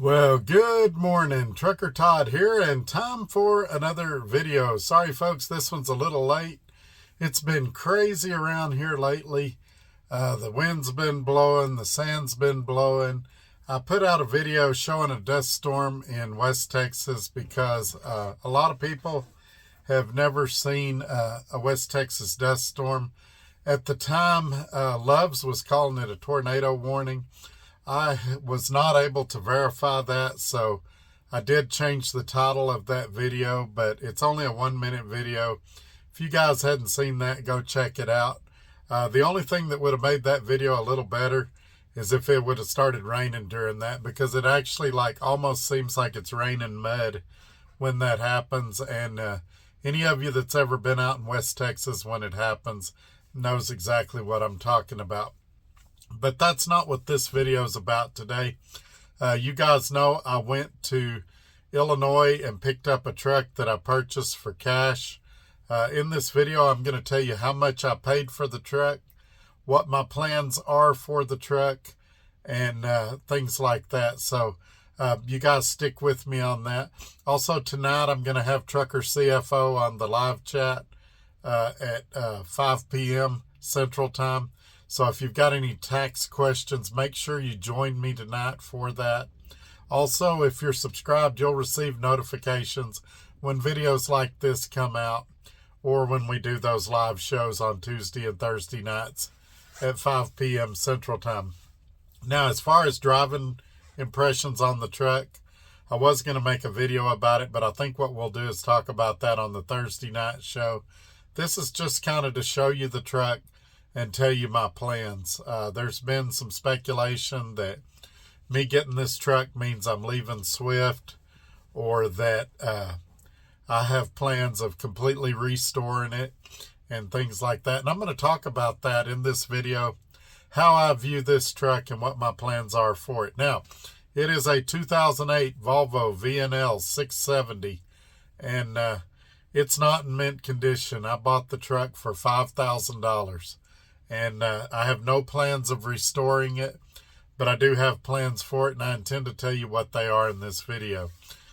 Well, good morning. Trucker Todd here, and time for another video. Sorry, folks, this one's a little late. It's been crazy around here lately. The wind's been blowing, the sand's been blowing. I put out a video showing a dust storm in West Texas because a lot of people have never seen a West Texas dust storm. At the time, Loves was calling it a tornado warning. I was not able to verify that, so I did change the title of that video, but it's only a 1-minute video. If you guys hadn't seen that, go check it out. The only thing that would have made that video a little better is if it would have started raining during that, because it actually almost seems like it's raining mud when that happens. And any of you that's ever been out in West Texas when it happens knows exactly what I'm talking about. But that's not what this video is about today. You guys know I went to Illinois and picked up a truck that I purchased for cash. In this video, I'm going to tell you how much I paid for the truck, what my plans are for the truck, and things like that. So you guys stick with me on that. Also, tonight I'm going to have Trucker CFO on the live chat at 5 p.m. Central Time. So if you've got any tax questions, make sure you join me tonight for that. Also, if you're subscribed, you'll receive notifications when videos like this come out, or when we do those live shows on Tuesday and Thursday nights at 5 p.m. Central Time. Now, as far as driving impressions on the truck, I was going to make a video about it, but I think what we'll do is talk about that on the Thursday night show. This is just kind of to show you the truck and tell you my plans. There's been some speculation that me getting this truck means I'm leaving Swift, or that I have plans of completely restoring it and things like that. And I'm going to talk about that in this video, how I view this truck and what my plans are for it. Now, it is a 2008 Volvo VNL 670, and it's not in mint condition. I bought the truck for $5,000. And I have no plans of restoring it, but I do have plans for it, and I intend to tell you what they are in this video.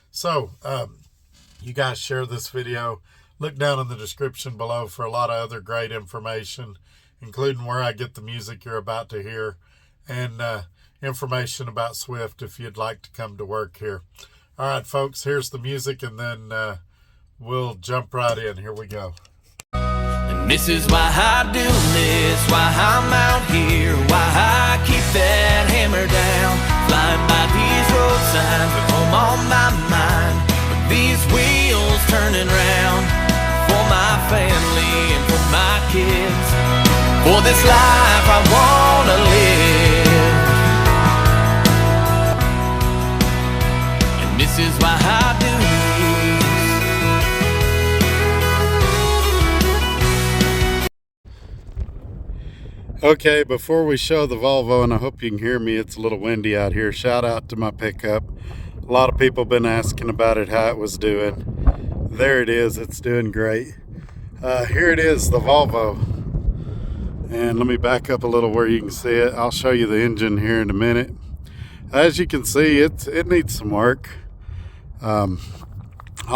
So, you guys share this video. Look down in the description below for a lot of other great information, including where I get the music you're about to hear, and information about Swift if you'd like to come to work here. All right, folks, here's the music, and then we'll jump right in. Here we go. This is why I do this, why I'm out here, why I keep that hammer down. Flying by these road signs with home on my mind, with these wheels turning round. For my family and for my kids, for this life I wanna live. And this is why I do this. Okay, before we show the Volvo, and I hope you can hear me, it's a little windy out here. Shout out to my pickup. A lot of people have been asking about it, how it was doing. There it is, it's doing great. Here it is, the Volvo. And let me back up a little where you can see it. I'll show you the engine here in a minute. As you can see, it needs some work. I'll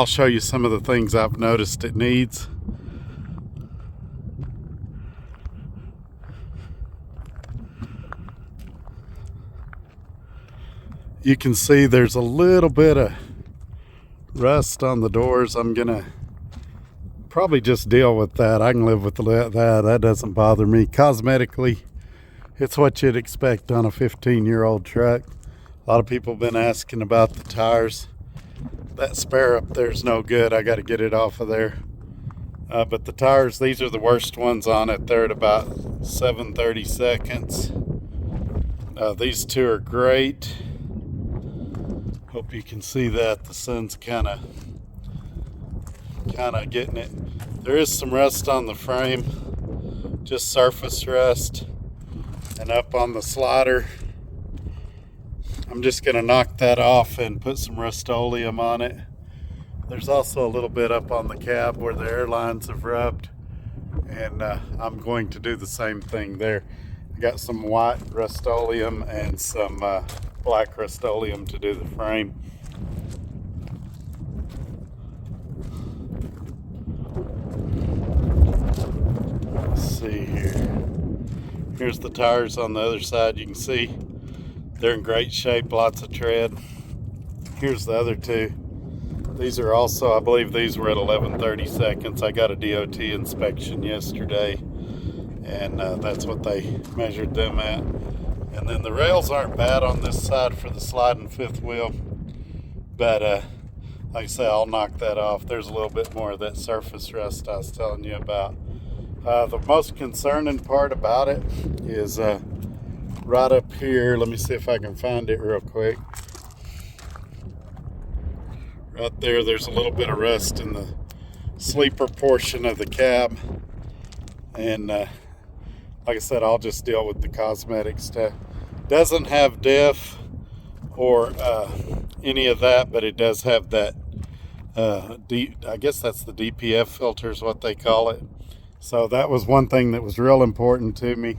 show you some of the things I've noticed it needs. You can see there's a little bit of rust on the doors. I'm gonna probably just deal with that. I can live with that. That doesn't bother me. Cosmetically, it's what you'd expect on a 15-year-old truck. A lot of people have been asking about the tires. That spare up there's no good. I got to get it off of there. But the tires, these are the worst ones on it. They're at about 7/32. These two are great. Hope you can see that. The sun's kind of getting it. There is some rust on the frame, just surface rust, and up on the slider. I'm just going to knock that off and put some Rust-Oleum on it. There's also a little bit up on the cab where the air lines have rubbed, and I'm going to do the same thing there. I got some white Rust-Oleum and some black Rust-Oleum to do the frame. Let's see here. Here's the tires on the other side. You can see they're in great shape, lots of tread. Here's the other two. These are also, I believe these were at 11:30 seconds. I got a DOT inspection yesterday, and that's what they measured them at. And then the rails aren't bad on this side for the sliding fifth wheel, but like I say, I'll knock that off. There's a little bit more of that surface rust I was telling you about. The most concerning part about it is right up here. Let me see if I can find it real quick. Right there, there's a little bit of rust in the sleeper portion of the cab. And like I said, I'll just deal with the cosmetic stuff. Doesn't have def or any of that, but it does have that, I guess that's the DPF filter is what they call it. So that was one thing that was real important to me.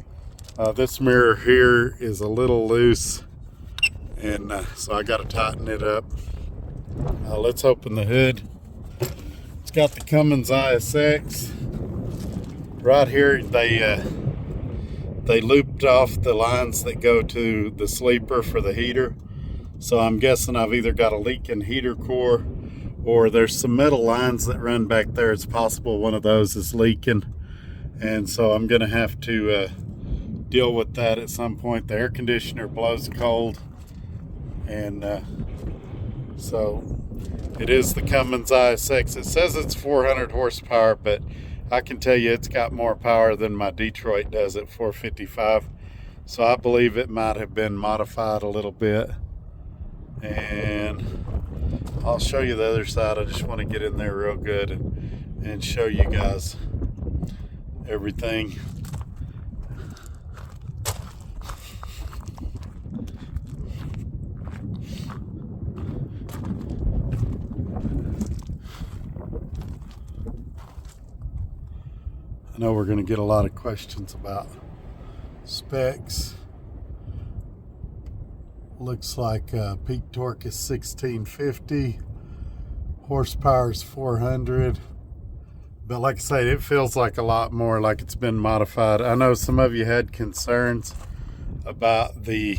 This mirror here is a little loose, and so I got to tighten it up. Let's open the hood. It's got the Cummins ISX. Right here, they looped off the lines that go to the sleeper for the heater. So I'm guessing I've either got a leak in heater core, or there's some metal lines that run back there. It's possible one of those is leaking, and so I'm gonna have to deal with that at some point. The air conditioner blows cold, and so it is the Cummins ISX. It says it's 400 horsepower, but I can tell you it's got more power than my Detroit does at 455. So I believe it might have been modified a little bit. And I'll show you the other side. I just want to get in there real good and show you guys everything. I know we're going to get a lot of questions about specs. Looks like peak torque is 1650, horsepower is 400, but like I say, it feels like a lot more, like it's been modified. I know some of you had concerns about the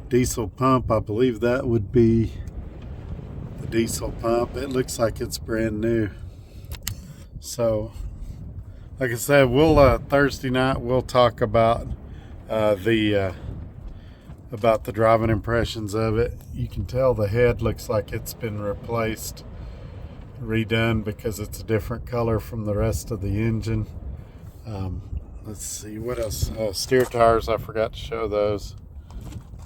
diesel pump. I believe that would be the diesel pump. It looks like it's brand new. So like I said, we'll Thursday night we'll talk about the driving impressions of it. You can tell the head looks like it's been replaced, redone, because it's a different color from the rest of the engine. Let's see what else. Steer tires, I forgot to show those.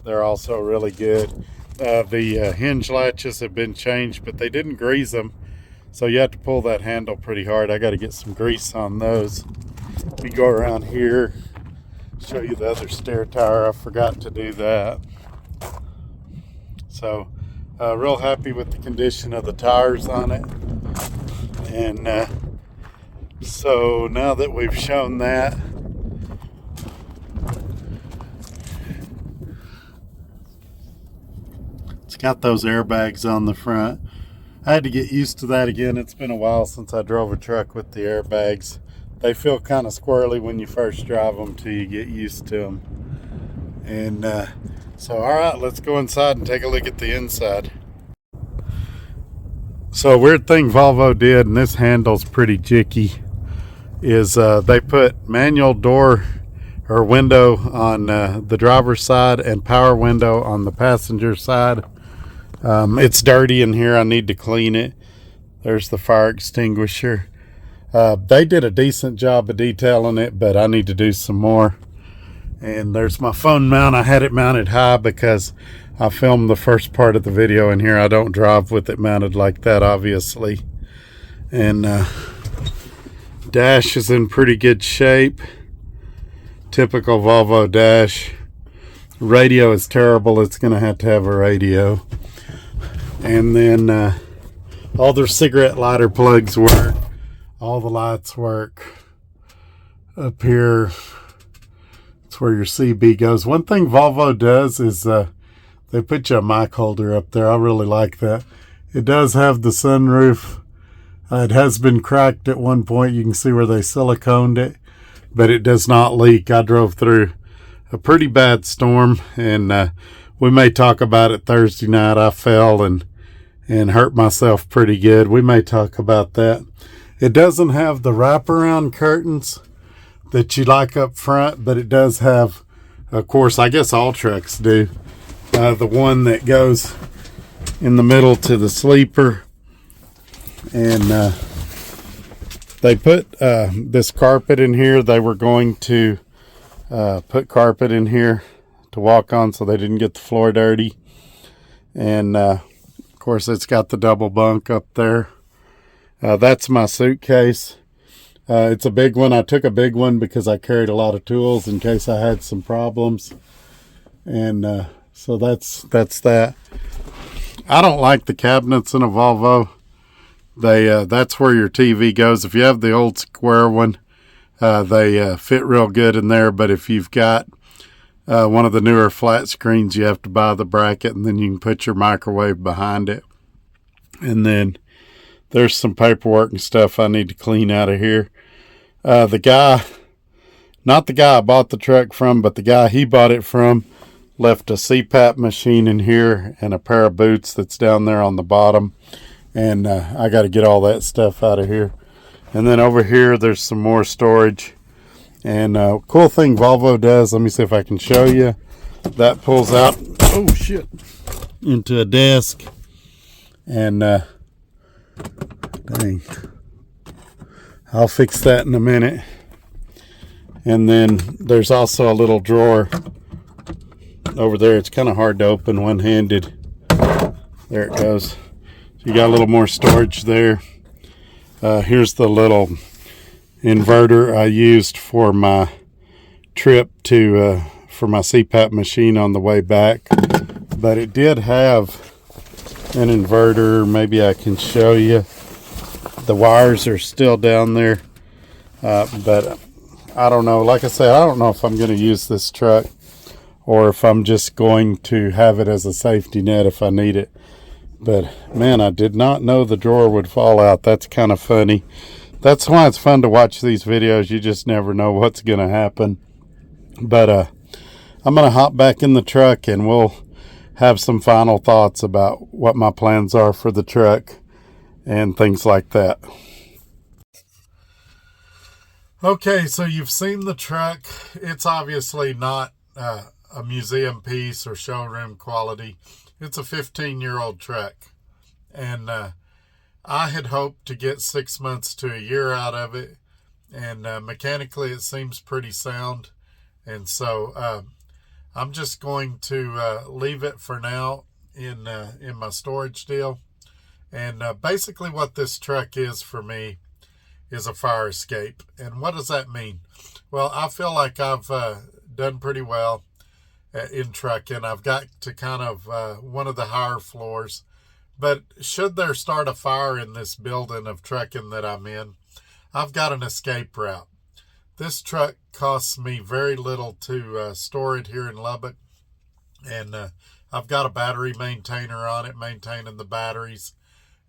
They're also really good. The hinge latches have been changed, but they didn't grease them. So you have to pull that handle pretty hard. I got to get some grease on those. Let me go around here, show you the other stair tire. I forgot to do that. So real happy with the condition of the tires on it. And so now that we've shown that, it's got those airbags on the front. I had to get used to that again. It's been a while since I drove a truck with the airbags. They feel kind of squirrely when you first drive them till you get used to them. And so, all right, let's go inside and take a look at the inside. So a weird thing Volvo did, and this handle's pretty jicky, is they put manual door or window on the driver's side and power window on the passenger side. It's dirty in here. I need to clean it. There's the fire extinguisher. They did a decent job of detailing it, but I need to do some more. And there's my phone mount. I had it mounted high because I filmed the first part of the video in here. I don't drive with it mounted like that, obviously. And dash is in pretty good shape. Typical Volvo dash. Radio is terrible. It's going to have a radio. And then all their cigarette lighter plugs work. All the lights work. Up here, That's where your CB goes. One thing Volvo does is they put you a mic holder up there. I really like that. It does have the sunroof. It has been cracked at one point. You can see where they siliconed it, but it does not leak. I drove through a pretty bad storm, and we may talk about it Thursday night. I fell and hurt myself pretty good. We may talk about that. It doesn't have the wraparound curtains that you like up front, but it does have, of course, I guess all trucks do, the one that goes in the middle to the sleeper. And they put this carpet in here. They were going to put carpet in here to walk on so they didn't get the floor dirty. And of course, it's got the double bunk up there. That's my suitcase. It's a big one. I took a big one because I carried a lot of tools in case I had some problems. And so that's that. I don't like the cabinets in a Volvo. That's where your TV goes. If you have the old square one, they fit real good in there. But if you've got one of the newer flat screens, you have to buy the bracket, and then you can put your microwave behind it. And then there's some paperwork and stuff I need to clean out of here. The guy, not the guy I bought the truck from, but the guy he bought it from, left a CPAP machine in here and a pair of boots that's down there on the bottom. And I got to get all that stuff out of here. And then over here, there's some more storage. And cool thing Volvo does, let me see if I can show you. That pulls out, oh shit, into a desk. And dang, I'll fix that in a minute. And then there's also a little drawer over there. It's kind of hard to open one-handed. There it goes. You got a little more storage there. Here's the little inverter I used for my trip to for my CPAP machine on the way back. But it did have an inverter. Maybe I can show you. The wires are still down there. But I don't know. Like I said, I don't know if I'm going to use this truck or if I'm just going to have it as a safety net if I need it. But man, I did not know the drawer would fall out. That's kind of funny. That's why it's fun to watch these videos. You just never know what's going to happen. But I'm going to hop back in the truck and we'll have some final thoughts about what my plans are for the truck and things like that. Okay, so you've seen the truck. It's obviously not a museum piece or showroom quality. It's a 15-year-old truck, and I had hoped to get 6 months to a year out of it, and mechanically it seems pretty sound, and so I'm just going to leave it for now in my storage deal. And basically what this truck is for me is a fire escape. And what does that mean? Well, I feel like I've done pretty well in trucking. I've got to kind of one of the higher floors. But should there start a fire in this building of trucking that I'm in, I've got an escape route. This truck costs me very little to store it here in Lubbock. And I've got a battery maintainer on it, maintaining the batteries.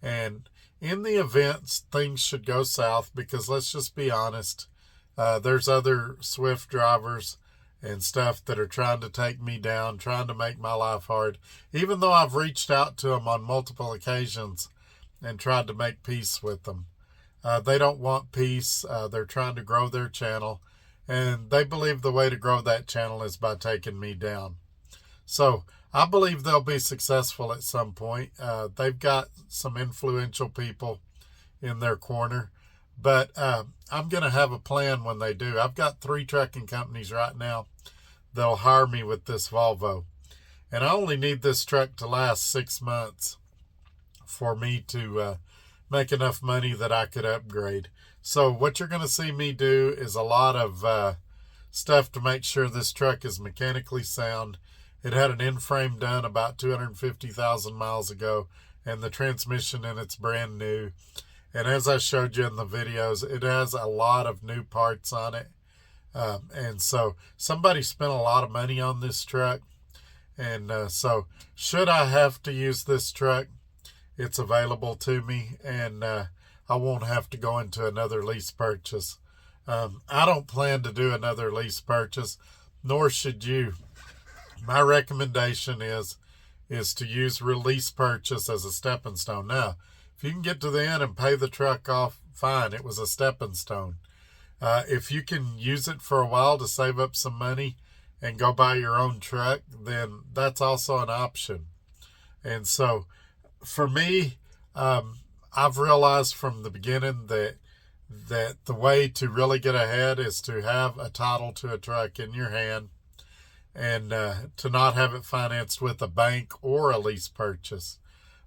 And in the event things should go south, because let's just be honest, there's other Swift drivers and stuff that are trying to take me down, trying to make my life hard. Even though I've reached out to them on multiple occasions and tried to make peace with them. They don't want peace. They're trying to grow their channel. And they believe the way to grow that channel is by taking me down. So I believe they'll be successful at some point. They've got some influential people in their corner. But I'm going to have a plan when they do. I've got 3 trucking companies right now that'll hire me with this Volvo. And I only need this truck to last 6 months for me to make enough money that I could upgrade. So what you're going to see me do is a lot of stuff to make sure this truck is mechanically sound. It had an in-frame done about 250,000 miles ago, and the transmission in it's brand new. And as I showed you in the videos, it has a lot of new parts on it. And so somebody spent a lot of money on this truck. And so should I have to use this truck, it's available to me, and I won't have to go into another lease purchase. I don't plan to do another lease purchase, nor should you. My recommendation is to use release purchase as a stepping stone. Now, if you can get to the end and pay the truck off, fine. It was a stepping stone. If you can use it for a while to save up some money and go buy your own truck, then that's also an option. And so for me, I've realized from the beginning that the way to really get ahead is to have a title to a truck in your hand, and to not have it financed with a bank or a lease purchase.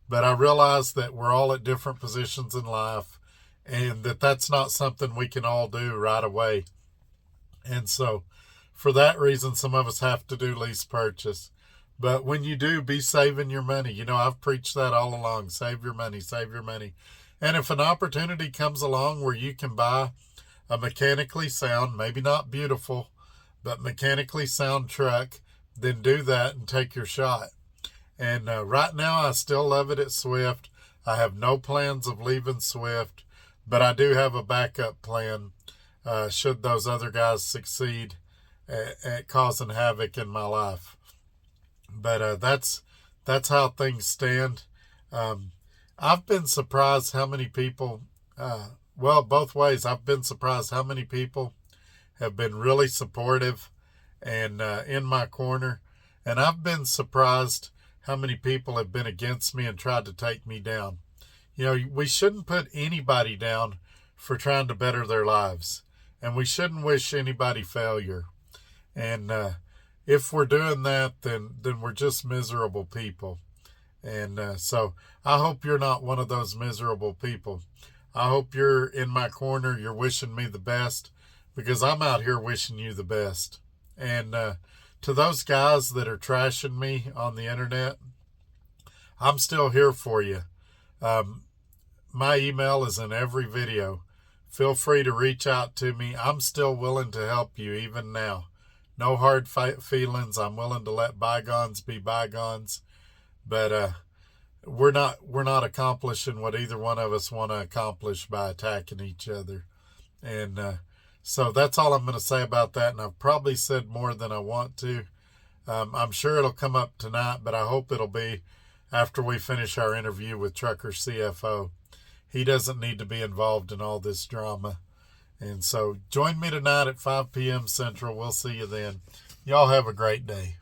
But I realize that we're all at different positions in life, and that's not something we can all do right away. And so for that reason, some of us have to do lease purchase. But when you do, be saving your money. You know, I've preached that all along. Save your money, save your money. And if an opportunity comes along where you can buy a mechanically sound, maybe not beautiful, but mechanically sound truck, then do that and take your shot. And right now, I still love it at Swift. I have no plans of leaving Swift, but I do have a backup plan should those other guys succeed at causing havoc in my life. But that's how things stand. I've been surprised how many people, both ways. I've been surprised how many people have been really supportive and in my corner. And I've been surprised how many people have been against me and tried to take me down. You know, we shouldn't put anybody down for trying to better their lives. And we shouldn't wish anybody failure. And if we're doing that, then we're just miserable people. And so I hope you're not one of those miserable people. I hope you're in my corner. You're wishing me the best, because I'm out here wishing you the best. And to those guys that are trashing me on the internet, I'm still here for you. My email is in every video. Feel free to reach out to me. I'm still willing to help you even now. No hard feelings. I'm willing to let bygones be bygones. But we're not accomplishing what either one of us want to accomplish by attacking each other. And so that's all I'm going to say about that. And I've probably said more than I want to. I'm sure it'll come up tonight, but I hope it'll be after we finish our interview with Trucker CFO. He doesn't need to be involved in all this drama. And so join me tonight at 5 p.m. Central. We'll see you then. Y'all have a great day.